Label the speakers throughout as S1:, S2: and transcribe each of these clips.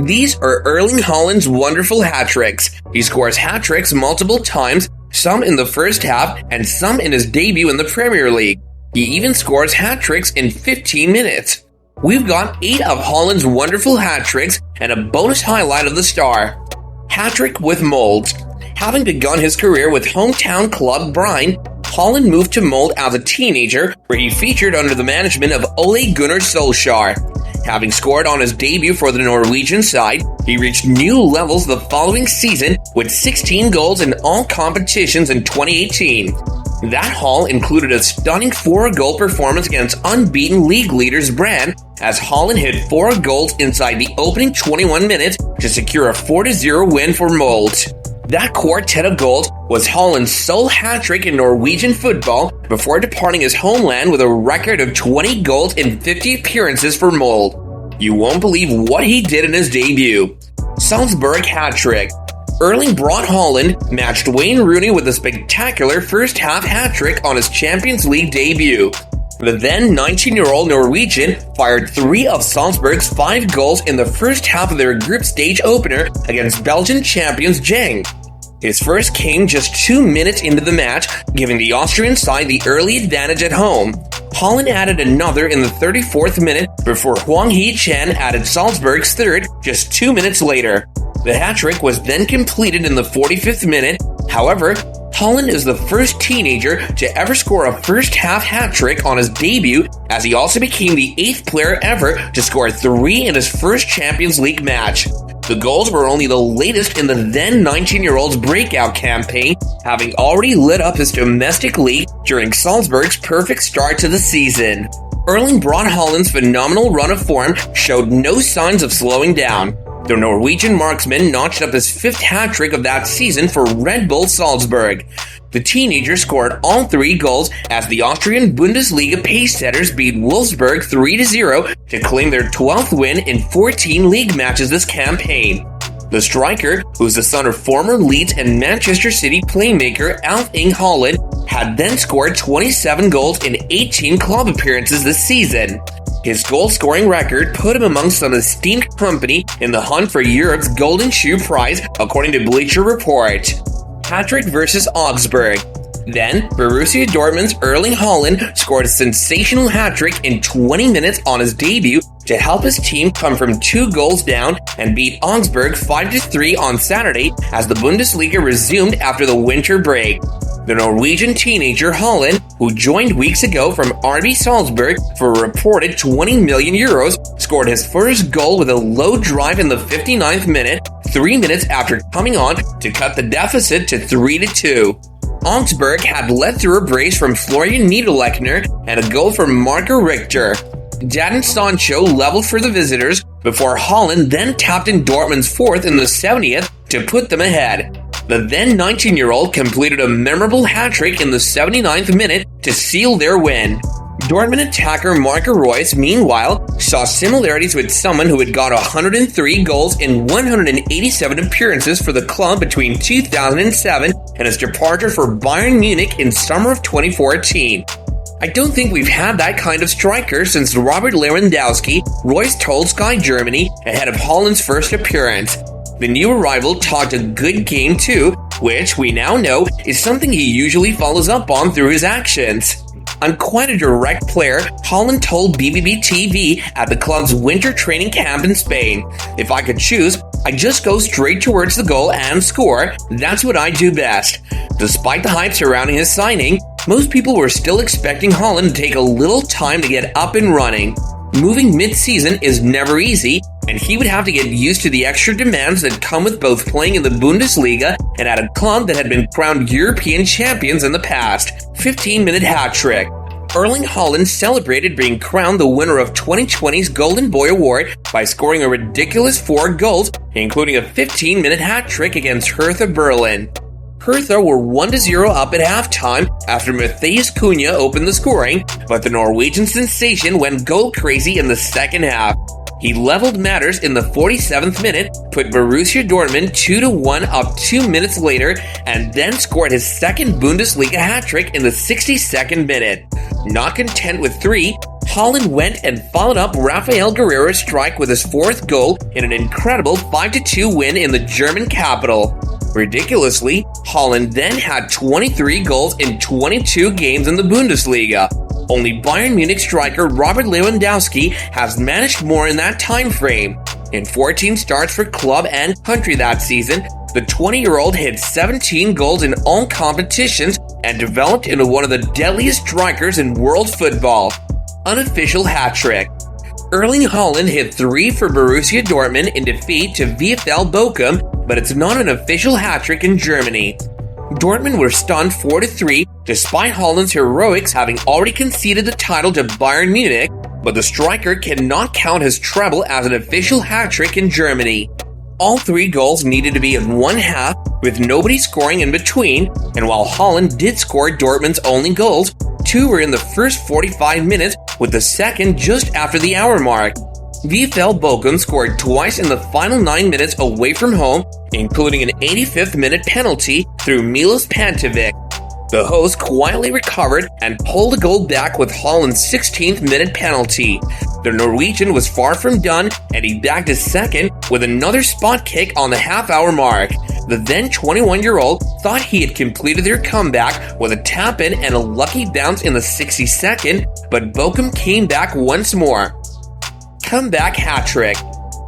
S1: These are Erling Haaland's wonderful hat-tricks. He scores hat-tricks multiple times, some in the first half and some in his debut in the Premier League. He even scores hat-tricks in 15 minutes. We've got 8 of Haaland's wonderful hat-tricks and a bonus highlight of the star. Hat-trick with Molde. Having begun his career with hometown club Brine, Haaland moved to Molde as a teenager, where he featured under the management of Ole Gunnar Solskjaer. Having scored on his debut for the Norwegian side, he reached new levels the following season with 16 goals in all competitions in 2018. That haul included a stunning 4-goal performance against unbeaten league leaders Brann, as Haaland hit 4 goals inside the opening 21 minutes to secure a 4-0 win for Molde. That quartet of goals was Haaland's sole hat-trick in Norwegian football before departing his homeland with a record of 20 goals in 50 appearances for Molde. You won't believe what he did in his debut. Salzburg hat-trick. Erling brought Haaland matched Wayne Rooney with a spectacular first-half hat-trick on his Champions League debut. The then 19-year-old Norwegian fired 3 of Salzburg's 5 goals in the first half of their group stage opener against Belgian champions Heung. His first came just 2 minutes into the match, giving the Austrian side the early advantage at home. Haaland added another in the 34th minute before Heung added Salzburg's third just 2 minutes later. The hat-trick was then completed in the 45th minute. However, Haaland is the first teenager to ever score a first-half hat-trick on his debut, as he also became the 8th player ever to score 3 in his first Champions League match. The goals were only the latest in the then 19-year-old's breakout campaign, having already lit up his domestic league during Salzburg's perfect start to the season. Erling brought Haaland's phenomenal run of form showed no signs of slowing down. The Norwegian marksman notched up his 5th hat-trick of that season for Red Bull Salzburg. The teenager scored all 3 goals as the Austrian Bundesliga pacesetters beat Wolfsburg 3-0 to claim their 12th win in 14 league matches this campaign. The striker, who's the son of former Leeds and Manchester City playmaker Erling Haaland, had then scored 27 goals in 18 club appearances this season. His goal-scoring record put him amongst an esteemed company in the hunt for Europe's Golden Shoe prize, according to Bleacher Report. Hattrick versus Augsburg. Then, Borussia Dortmund's Erling Haaland scored a sensational hat-trick in 20 minutes on his debut to help his team come from 2 goals down and beat Augsburg 5-3 on Saturday as the Bundesliga resumed after the winter break. The Norwegian teenager Haaland, who joined weeks ago from RB Salzburg for a reported 20 million euros, scored his first goal with a low drive in the 59th minute, 3 minutes after coming on to cut the deficit to 3-2. Augsburg had led through a brace from Florian Niederlechner and a goal from Marco Richter. Jadon Sancho leveled for the visitors before Haaland then tapped in Dortmund's 4th in the 70th to put them ahead. The then 19-year-old completed a memorable hat-trick in the 79th minute to seal their win. Dortmund attacker Marco Reus, meanwhile, saw similarities with someone who had got 103 goals in 187 appearances for the club between 2007 and his departure for Bayern Munich in summer of 2014. I don't think we've had that kind of striker since Robert Lewandowski, Reus told Sky Germany ahead of Haaland's first appearance. The new arrival talked a good game too, which we now know is something he usually follows up on through his actions. I'm quite a direct player, Haaland told BBB TV at the club's winter training camp in Spain. If I could choose, I'd just go straight towards the goal and score. That's what I do best. Despite the hype surrounding his signing, most people were still expecting Haaland to take a little time to get up and running. Moving mid-season is never easy, and he would have to get used to the extra demands that come with both playing in the Bundesliga and at a club that had been crowned European champions in the past. 15-minute hat-trick. Erling Haaland celebrated being crowned the winner of 2020's Golden Boy Award by scoring a ridiculous 4 goals, including a 15-minute hat-trick against Hertha Berlin. Hertha were 1-0 up at halftime after Matheus Cunha opened the scoring, but the Norwegian sensation went goal crazy in the second half. He leveled matters in the 47th minute, put Borussia Dortmund 2-1 up 2 minutes later, and then scored his second Bundesliga hat-trick in the 62nd minute. Not content with 3, Haaland went and followed up Rafael Guerrero's strike with his fourth goal in an incredible 5-2 win in the German capital. Ridiculously, Haaland then had 23 goals in 22 games in the Bundesliga. Only Bayern Munich striker Robert Lewandowski has managed more in that time frame. In 14 starts for club and country that season, the 20-year-old hit 17 goals in all competitions and developed into one of the deadliest strikers in world football. Unofficial hat-trick. Erling Haaland hit 3 for Borussia Dortmund in defeat to VfL Bochum, but it's not an official hat-trick in Germany. Dortmund were stunned 4-3 despite Haaland's heroics having already conceded the title to Bayern Munich, but the striker cannot count his treble as an official hat-trick in Germany. All 3 goals needed to be in one half, with nobody scoring in between, and while Haaland did score Dortmund's only goals, 2 were in the first 45 minutes, with the second just after the hour mark. VfL Bochum scored twice in the final 9 minutes away from home, including an 85th minute penalty through Milos Pantovic. The hosts quietly recovered and pulled the goal back with Haaland's 16th minute penalty. The Norwegian was far from done, and he bagged his second with another spot kick on the half-hour mark. The then 21-year-old thought he had completed their comeback with a tap-in and a lucky bounce in the 62nd, but Bochum came back once more. Comeback hat-trick.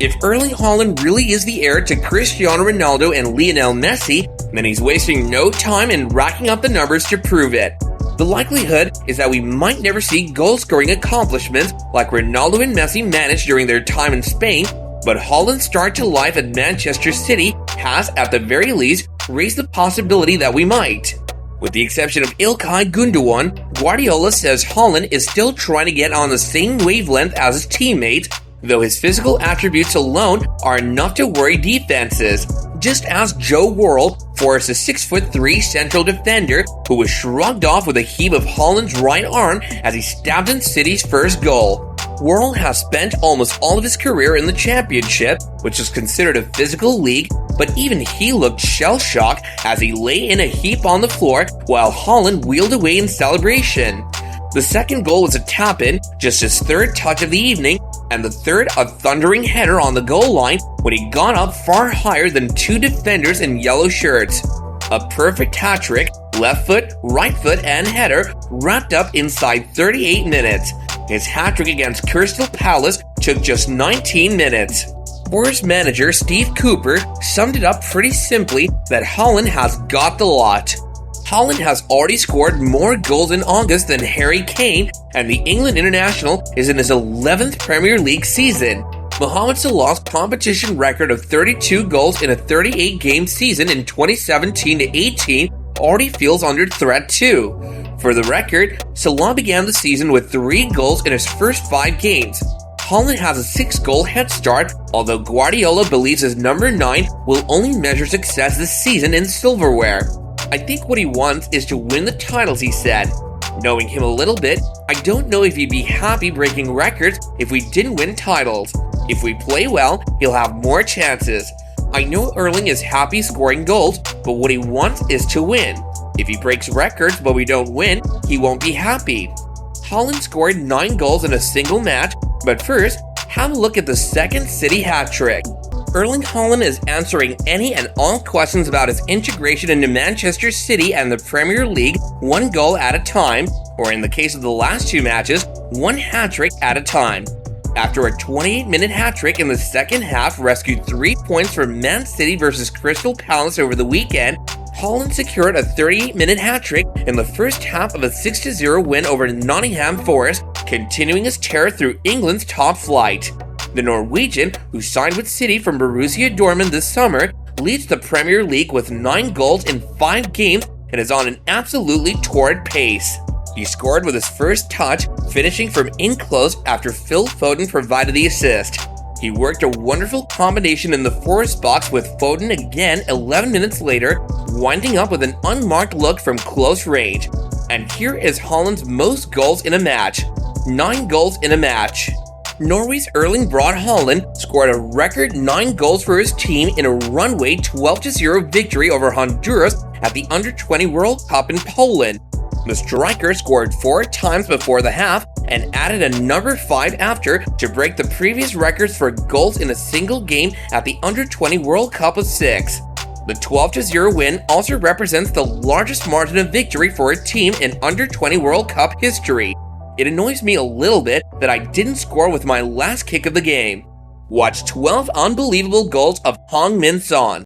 S1: If Erling Haaland really is the heir to Cristiano Ronaldo and Lionel Messi, then he's wasting no time in racking up the numbers to prove it. The likelihood is that we might never see goal-scoring accomplishments like Ronaldo and Messi managed during their time in Spain, but Haaland's start to life at Manchester City has, at the very least, raised the possibility that we might. With the exception of Ilkay Gundogan, Guardiola says Haaland is still trying to get on the same wavelength as his teammates, though his physical attributes alone are enough to worry defenses, just as Joe Worrell forced a 6'3" central defender who was shrugged off with a heave of Haaland's right arm as he stabbed in City's first goal. Worrell has spent almost all of his career in the Championship, which is considered a physical league, but even he looked shell-shocked as he lay in a heap on the floor while Haaland wheeled away in celebration. The second goal was a tap-in, just his third touch of the evening, and the third a thundering header on the goal line when he got up far higher than 2 defenders in yellow shirts. A perfect hat-trick, left foot, right foot, and header wrapped up inside 38 minutes. His hat-trick against Crystal Palace took just 19 minutes. Forest manager Steve Cooper summed it up pretty simply that Haaland has got the lot. Haaland has already scored more goals in August than Harry Kane, and the England international is in his 11th Premier League season. Mohamed Salah's competition record of 32 goals in a 38-game season in 2017-18 already feels under threat too. For the record, Salah began the season with 3 goals in his first 5 games. Haaland has a 6-goal head start, although Guardiola believes his number 9 will only measure success this season in silverware. I think what he wants is to win the titles, he said. Knowing him a little bit, I don't know if he'd be happy breaking records if we didn't win titles. If we play well, he'll have more chances. I know Erling is happy scoring goals, but what he wants is to win. If he breaks records but we don't win, he won't be happy. Haaland scored 9 goals in a single match, but first, have a look at the second City hat-trick. Erling Haaland is answering any and all questions about his integration into Manchester City and the Premier League 1 goal at a time, or in the case of the last 2 matches, 1 hat-trick at a time. After a 28-minute hat-trick in the second half rescued 3 points from Man City versus Crystal Palace over the weekend, Haaland secured a 38-minute hat-trick in the first half of a 6-0 win over Nottingham Forest, continuing his tear through England's top flight. The Norwegian, who signed with City from Borussia Dortmund this summer, leads the Premier League with 9 goals in 5 games and is on an absolutely torrid pace. He scored with his first touch, finishing from in close after Phil Foden provided the assist. He worked a wonderful combination in the Forest box with Foden again 11 minutes later, winding up with an unmarked look from close range. And here is Haaland's most goals in a match. 9 goals in a match. Norway's Erling Braut Haaland scored a record 9 goals for his team in a runaway 12-0 victory over Honduras at the Under-20 World Cup in Poland. The striker scored 4 times before the half and added a number 5 after to break the previous records for goals in a single game at the Under-20 World Cup of 6. The 12-0 win also represents the largest margin of victory for a team in Under-20 World Cup history. It annoys me a little bit that I didn't score with my last kick of the game. Watch 12 unbelievable goals of Heung Min Son.